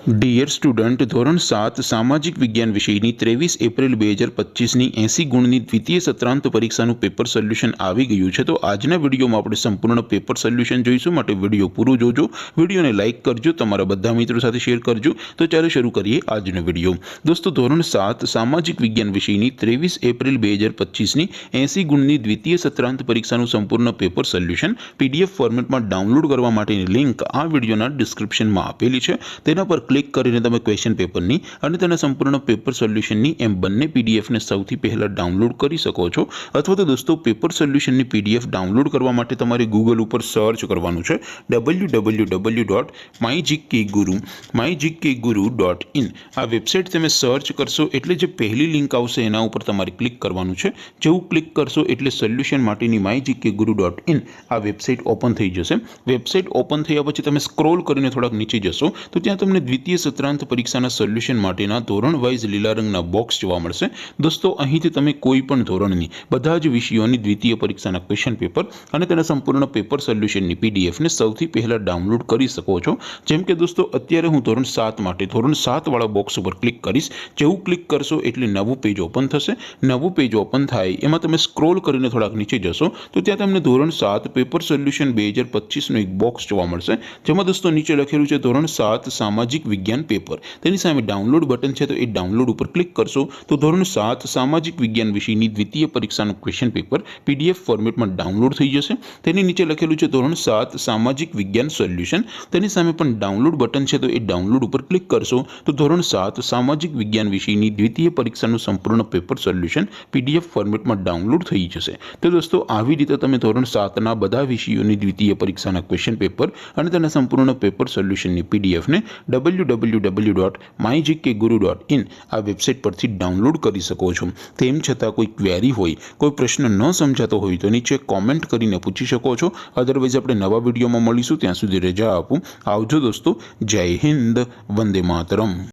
Dear student, ધોરણ 7 સામાજિક વિજ્ઞાન વિષયની 23 એપ્રિલ 2025ની 80 ગુણની દ્વિતીય સત્રાંત પરીક્ષાનું પેપર સોલ્યુશન આવી ગયું છે। તો આજના વિડીયોમાં આપણે સંપૂર્ણ પેપર સોલ્યુશન જોઈશું, માટે વિડીયો પૂરો જોજો, વિડીયોને લાઇક કરજો, તમારા બધા મિત્રો સાથે શેર કરજો। તો ચાલો શરૂ કરીએ આજનો વિડીયો। દોસ્તો, ધોરણ 7 સામાજિક વિજ્ઞાન વિષયની 23 એપ્રિલ 2025ની 80 ગુણની દ્વિતીય સત્રાંત પરીક્ષાનું સંપૂર્ણ પેપર સોલ્યુશન પીડીએફ ફોર્મેટમાં ડાઉનલોડ કરવા માટેની લિંક આ વિડીયોના ડિસ્ક્રિપ્શનમાં આપેલી છે। તેના પર ક્લિક કરીને તમે ક્વેશ્ચન પેપરની અને તેના સંપૂર્ણ પેપર સોલ્યુશનની એમ બંને પીડીએફને સૌથી પહેલા ડાઉનલોડ કરી શકો છો। અથવા તો દોસ્તો, પેપર સોલ્યુશનની પીડીએફ ડાઉનલોડ કરવા માટે તમારે ગૂગલ ઉપર સર્ચ કરવાનું છે www.mygkguru.in। આ વેબસાઇટ તમે સર્ચ કરશો એટલે જે પહેલી લિંક આવશે એના ઉપર તમારે ક્લિક કરવાનું છે। જેવું ક્લિક કરશો એટલે સોલ્યુશન માટેની mygkguru.in આ વેબસાઇટ ઓપન થઈ જશે। વેબસાઇટ ઓપન થયા પછી તમે સ્ક્રોલ કરીને થોડાક નીચે જશો તો ત્યાં તમને દ્વિતીય સત્રાંત પરીક્ષાના સોલ્યુશન માટેના ધોરણ વાઇઝ લીલા રંગના બોક્સ જોવા મળશે। દોસ્તો, અહીંથી તમે કોઈ પણ ધોરણની બધા જ વિષયોની દ્વિતીય પરીક્ષાના ક્વેશ્ચન પેપર અને તેના સંપૂર્ણ પેપર સોલ્યુશનની પીડીએફને સૌથી પહેલા ડાઉનલોડ કરી શકો છો। જેમ કે દોસ્તો, અત્યારે હું ધોરણ 7 માટે ધોરણ 7 વાળા બોક્સ ઉપર ક્લિક કરીશ। જેવું ક્લિક કરશો એટલે નવું પેજ ઓપન થશે। નવું પેજ ઓપન થાય એમાં તમે સ્ક્રોલ કરીને થોડાક નીચે જશો તો ત્યાં તમને ધોરણ 7 પેપર સોલ્યુશન 2025નું એક બોક્સ જોવા મળશે, જેમાં દોસ્તો નીચે લખેલું છે ધોરણ 7 સામાજિક વિજ્ઞાન પેપર। તેની સામે ડાઉનલોડ બટન છે, તો એ ડાઉનલોડ ઉપર ક્લિક કરશો તો ધોરણ 7 સામાજિક વિજ્ઞાન વિષયની દ્વિતીય પરીક્ષાનું ક્વેશ્ચન પેપર પીડીએફ ફોર્મેટમાં ડાઉનલોડ થઈ જશે। તેની નીચે લખેલું છે ધોરણ 7 સામાજિક વિજ્ઞાન સોલ્યુશન। તેની સામે પણ ડાઉનલોડ બટન છે, તો એ ડાઉનલોડ ઉપર ક્લિક કરશો તો ધોરણ 7 સામાજિક વિજ્ઞાન વિષયની દ્વિતીય પરીક્ષાનું સંપૂર્ણ પેપર સોલ્યુશન પીડીએફ ફોર્મેટમાં ડાઉનલોડ થઈ જશે। તો દોસ્તો, આવી રીતે તમે ધોરણ 7ના બધા વિષયોની દ્વિતીય પરીક્ષાના ક્વેશ્ચન પેપર અને તેના સંપૂર્ણ પેપર સોલ્યુશનની પીડીએફને www.mygkguru.in આ વેબસાઇટ પરથી ડાઉનલોડ કરી શકો છો। તેમ છતાં કોઈ ક્વેરી હોય, કોઈ પ્રશ્ન ન સમજાતો હોય તો નીચે કોમેન્ટ કરીને પૂછી શકો છો। અધરવાઇઝ આપણે નવા વિડીયોમાં મળીશું, ત્યાં સુધી રજા આપું। આવજો દોસ્તો, જય હિન્દ, વંદે માતરમ।